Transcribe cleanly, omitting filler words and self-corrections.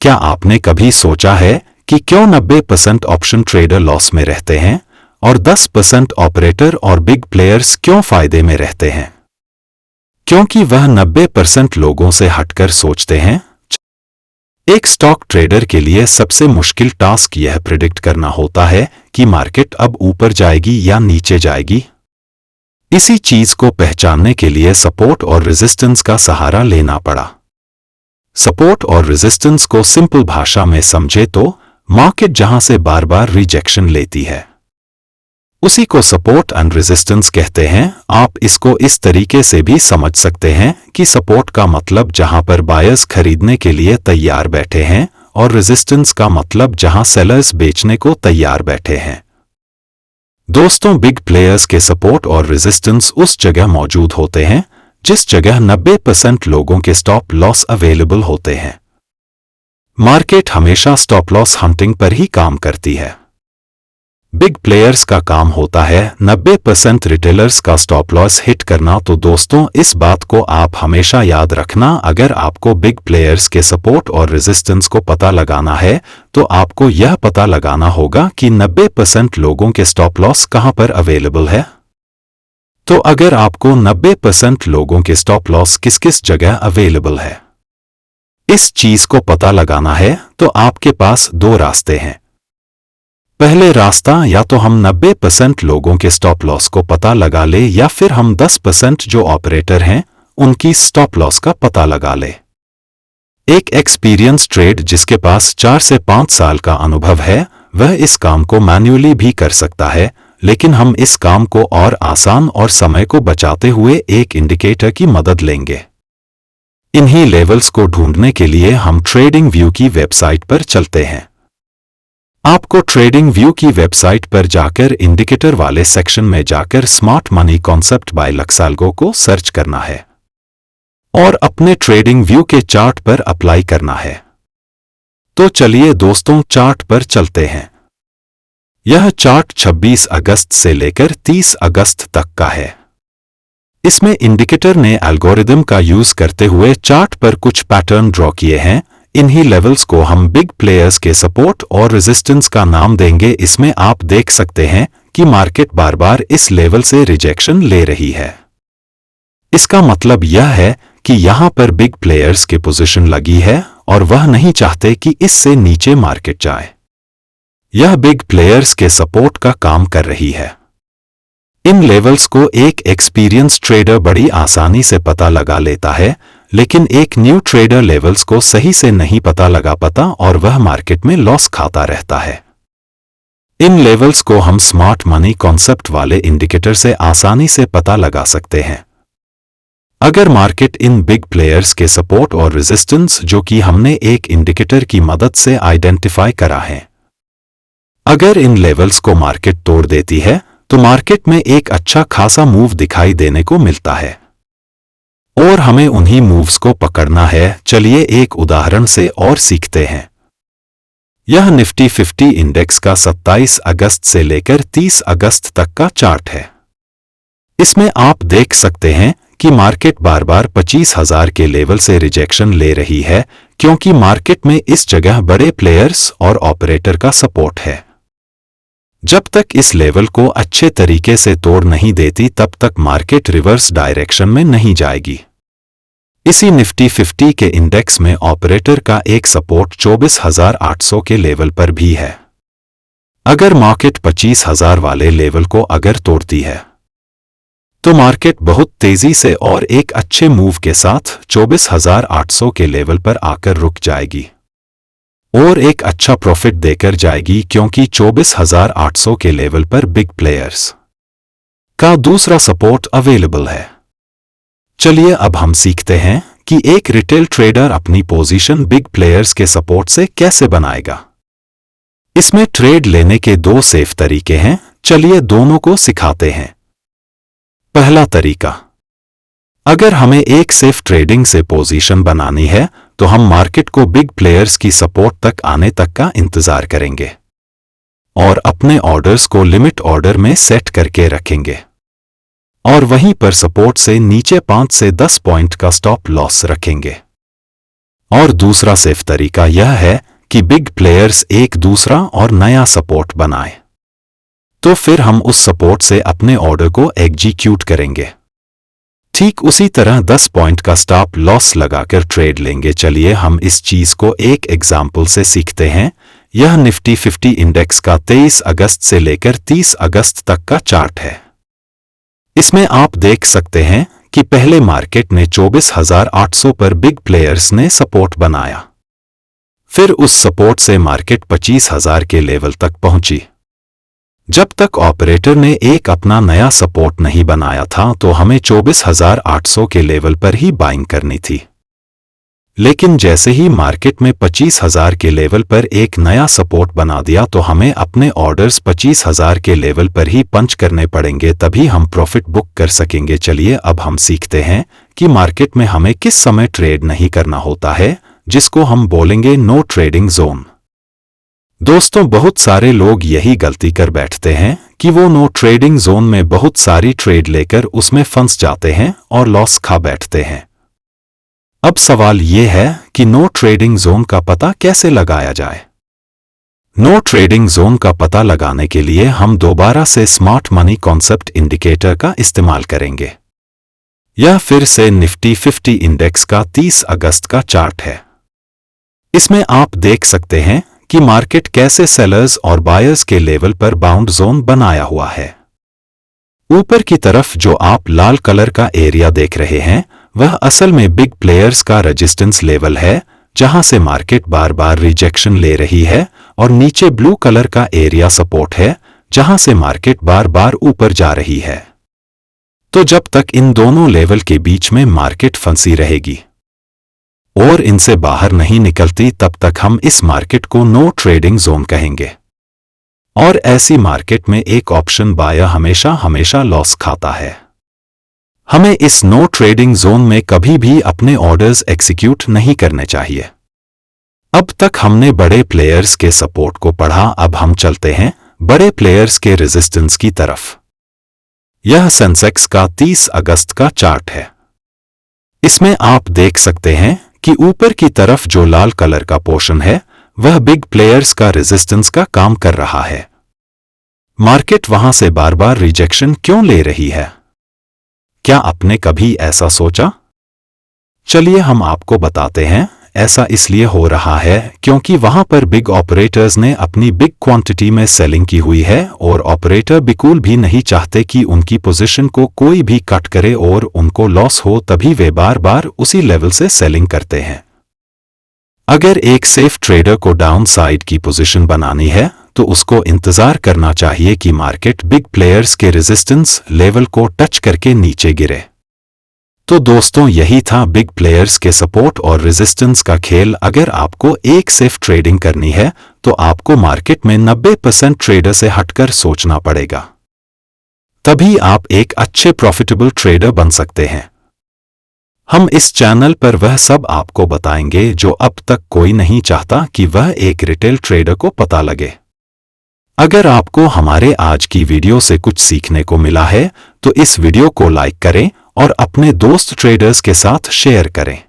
क्या आपने कभी सोचा है कि क्यों 90% ऑप्शन ट्रेडर लॉस में रहते हैं और 10% ऑपरेटर और बिग प्लेयर्स क्यों फायदे में रहते हैं? क्योंकि वह 90% लोगों से हटकर सोचते हैं। एक स्टॉक ट्रेडर के लिए सबसे मुश्किल टास्क यह प्रिडिक्ट करना होता है कि मार्केट अब ऊपर जाएगी या नीचे जाएगी। इसी चीज को पहचानने के लिए सपोर्ट और रेजिस्टेंस का सहारा लेना पड़ा। सपोर्ट और रेजिस्टेंस को सिंपल भाषा में समझे तो मार्केट जहां से बार बार रिजेक्शन लेती है उसी को सपोर्ट एंड रेजिस्टेंस कहते हैं। आप इसको इस तरीके से भी समझ सकते हैं कि सपोर्ट का मतलब जहां पर बायर्स खरीदने के लिए तैयार बैठे हैं और रेजिस्टेंस का मतलब जहां सेलर्स बेचने को तैयार बैठे हैं। दोस्तों, बिग प्लेयर्स के सपोर्ट और रेजिस्टेंस उस जगह मौजूद होते हैं जिस जगह 90% लोगों के स्टॉप लॉस अवेलेबल होते हैं। मार्केट हमेशा स्टॉप लॉस हंटिंग पर ही काम करती है। बिग प्लेयर्स का काम होता है 90% रिटेलर्स का स्टॉप लॉस हिट करना। तो दोस्तों, इस बात को आप हमेशा याद रखना। अगर आपको बिग प्लेयर्स के सपोर्ट और रेजिस्टेंस को पता लगाना है तो आपको यह पता लगाना होगा कि 90% लोगों के स्टॉप लॉस कहां पर अवेलेबल है। तो अगर आपको 90% लोगों के स्टॉप लॉस किस किस जगह अवेलेबल है इस चीज को पता लगाना है तो आपके पास दो रास्ते हैं। पहले रास्ता, या तो हम 90% लोगों के स्टॉप लॉस को पता लगा ले या फिर हम 10% जो ऑपरेटर हैं उनकी स्टॉप लॉस का पता लगा ले। एक एक्सपीरियंस ट्रेड जिसके पास 4 से 5 साल का अनुभव है वह इस काम को मैन्युअली भी कर सकता है, लेकिन हम इस काम को और आसान और समय को बचाते हुए एक इंडिकेटर की मदद लेंगे। इन्हीं लेवल्स को ढूंढने के लिए हम ट्रेडिंग व्यू की वेबसाइट पर चलते हैं। आपको ट्रेडिंग व्यू की वेबसाइट पर जाकर इंडिकेटर वाले सेक्शन में जाकर स्मार्ट मनी कॉन्सेप्ट बाय लक्साल्गो को सर्च करना है और अपने ट्रेडिंग व्यू के चार्ट पर अप्लाई करना है। तो चलिए दोस्तों, चार्ट पर चलते हैं। यह चार्ट 26 अगस्त से लेकर 30 अगस्त तक का है। इसमें इंडिकेटर ने एल्गोरिदम का यूज करते हुए चार्ट पर कुछ पैटर्न ड्रॉ किए हैं। इन्हीं लेवल्स को हम बिग प्लेयर्स के सपोर्ट और रेजिस्टेंस का नाम देंगे। इसमें आप देख सकते हैं कि मार्केट बार बार इस लेवल से रिजेक्शन ले रही है। इसका मतलब यह है कि यहां पर बिग प्लेयर्स की पोजीशन लगी है और वह नहीं चाहते कि इससे नीचे मार्केट जाए। यह बिग प्लेयर्स के सपोर्ट का काम कर रही है। इन लेवल्स को एक एक्सपीरियंस ट्रेडर बड़ी आसानी से पता लगा लेता है, लेकिन एक न्यू ट्रेडर लेवल्स को सही से नहीं पता लगा पाता और वह मार्केट में लॉस खाता रहता है। इन लेवल्स को हम स्मार्ट मनी कॉन्सेप्ट वाले इंडिकेटर से आसानी से पता लगा सकते हैं। अगर मार्केट इन बिग प्लेयर्स के सपोर्ट और रेजिस्टेंस, जो कि हमने एक इंडिकेटर की मदद से आइडेंटिफाई करा है, अगर इन लेवल्स को मार्केट तोड़ देती है तो मार्केट में एक अच्छा खासा मूव दिखाई देने को मिलता है और हमें उन्हीं मूव्स को पकड़ना है। चलिए एक उदाहरण से और सीखते हैं। यह निफ्टी 50 इंडेक्स का 27 अगस्त से लेकर 30 अगस्त तक का चार्ट है। इसमें आप देख सकते हैं कि मार्केट बार बार 25,000 के लेवल से रिजेक्शन ले रही है, क्योंकि मार्केट में इस जगह बड़े प्लेयर्स और ऑपरेटर का सपोर्ट है। जब तक इस लेवल को अच्छे तरीके से तोड़ नहीं देती तब तक मार्केट रिवर्स डायरेक्शन में नहीं जाएगी। इसी निफ्टी 50 के इंडेक्स में ऑपरेटर का एक सपोर्ट 24,800 के लेवल पर भी है। अगर मार्केट 25,000 वाले लेवल को अगर तोड़ती है तो मार्केट बहुत तेजी से और एक अच्छे मूव के साथ 24,800 के लेवल पर आकर रुक जाएगी और एक अच्छा प्रॉफिट देकर जाएगी, क्योंकि 24,800 के लेवल पर बिग प्लेयर्स का दूसरा सपोर्ट अवेलेबल है। चलिए अब हम सीखते हैं कि एक रिटेल ट्रेडर अपनी पोजीशन बिग प्लेयर्स के सपोर्ट से कैसे बनाएगा। इसमें ट्रेड लेने के दो सेफ तरीके हैं। चलिए दोनों को सिखाते हैं। पहला तरीका, अगर हमें एक सेफ ट्रेडिंग से पोजीशन बनानी है तो हम मार्केट को बिग प्लेयर्स की सपोर्ट तक आने तक का इंतजार करेंगे और अपने ऑर्डर्स को लिमिट ऑर्डर में सेट करके रखेंगे और वहीं पर सपोर्ट से नीचे 5 से 10 पॉइंट का स्टॉप लॉस रखेंगे और दूसरा सेफ तरीका यह है कि बिग प्लेयर्स एक दूसरा और नया सपोर्ट बनाए, तो फिर हम उस सपोर्ट से अपने ऑर्डर को एग्जीक्यूट करेंगे। ठीक उसी तरह 10 पॉइंट का स्टॉप लॉस लगाकर ट्रेड लेंगे। चलिए हम इस चीज को एक एग्जाम्पल से सीखते हैं। यह निफ्टी 50 इंडेक्स का 23 अगस्त से लेकर 30 अगस्त तक का चार्ट है। इसमें आप देख सकते हैं कि पहले मार्केट ने 24,800 पर बिग प्लेयर्स ने सपोर्ट बनाया, फिर उस सपोर्ट से मार्केट 25,000 के लेवल तक पहुंची। जब तक ऑपरेटर ने एक अपना नया सपोर्ट नहीं बनाया था तो हमें 24,800 के लेवल पर ही बाइंग करनी थी। लेकिन जैसे ही मार्केट में 25,000 के लेवल पर एक नया सपोर्ट बना दिया तो हमें अपने ऑर्डर्स 25,000 के लेवल पर ही पंच करने पड़ेंगे, तभी हम प्रॉफिट बुक कर सकेंगे। चलिए अब हम सीखते हैं कि मार्केट में हमें किस समय ट्रेड नहीं करना होता है, जिसको हम बोलेंगे नो ट्रेडिंग जोन। दोस्तों, बहुत सारे लोग यही गलती कर बैठते हैं कि वो नो ट्रेडिंग जोन में बहुत सारी ट्रेड लेकर उसमें फंस जाते हैं और लॉस खा बैठते हैं। अब सवाल ये है कि नो ट्रेडिंग जोन का पता कैसे लगाया जाए। नो ट्रेडिंग जोन का पता लगाने के लिए हम दोबारा से स्मार्ट मनी कॉन्सेप्ट इंडिकेटर का इस्तेमाल करेंगे। यह फिर से निफ्टी 50 इंडेक्स का 30 अगस्त का चार्ट है। इसमें आप देख सकते हैं कि मार्केट कैसे सेलर्स और बायर्स के लेवल पर बाउंड जोन बनाया हुआ है। ऊपर की तरफ जो आप लाल कलर का एरिया देख रहे हैं वह असल में बिग प्लेयर्स का रेजिस्टेंस लेवल है, जहां से मार्केट बार बार रिजेक्शन ले रही है, और नीचे ब्लू कलर का एरिया सपोर्ट है, जहां से मार्केट बार बार ऊपर जा रही है। तो जब तक इन दोनों लेवल के बीच में मार्केट फंसी रहेगी और इनसे बाहर नहीं निकलती, तब तक हम इस मार्केट को नो ट्रेडिंग जोन कहेंगे। और ऐसी मार्केट में एक ऑप्शन बायर हमेशा हमेशा लॉस खाता है। हमें इस नो ट्रेडिंग जोन में कभी भी अपने ऑर्डर्स एग्जीक्यूट नहीं करने चाहिए। अब तक हमने बड़े प्लेयर्स के सपोर्ट को पढ़ा, अब हम चलते हैं बड़े प्लेयर्स के रेजिस्टेंस की तरफ। यह सेंसेक्स का 30 अगस्त का चार्ट है। इसमें आप देख सकते हैं कि ऊपर की तरफ जो लाल कलर का पोर्शन है वह बिग प्लेयर्स का रेजिस्टेंस का काम कर रहा है। मार्केट वहां से बार बार रिजेक्शन क्यों ले रही है? क्या आपने कभी ऐसा सोचा? चलिए हम आपको बताते हैं। ऐसा इसलिए हो रहा है क्योंकि वहां पर बिग ऑपरेटर्स ने अपनी बिग क्वांटिटी में सेलिंग की हुई है और ऑपरेटर बिल्कुल भी नहीं चाहते कि उनकी पोजीशन को कोई भी कट करे और उनको लॉस हो, तभी वे बार बार उसी लेवल से सेलिंग करते हैं। अगर एक सेफ ट्रेडर को डाउन साइड की पोजीशन बनानी है तो उसको इंतजार करना चाहिए कि मार्केट बिग प्लेयर्स के रेजिस्टेंस लेवल को टच करके नीचे गिरे। तो दोस्तों, यही था बिग प्लेयर्स के सपोर्ट और रेजिस्टेंस का खेल। अगर आपको एक सेफ ट्रेडिंग करनी है तो आपको मार्केट में 90% ट्रेडर से हटकर सोचना पड़ेगा, तभी आप एक अच्छे प्रॉफिटेबल ट्रेडर बन सकते हैं। हम इस चैनल पर वह सब आपको बताएंगे जो अब तक कोई नहीं चाहता कि वह एक रिटेल ट्रेडर को पता लगे। अगर आपको हमारे आज की वीडियो से कुछ सीखने को मिला है तो इस वीडियो को लाइक करें और अपने दोस्त ट्रेडर्स के साथ शेयर करें।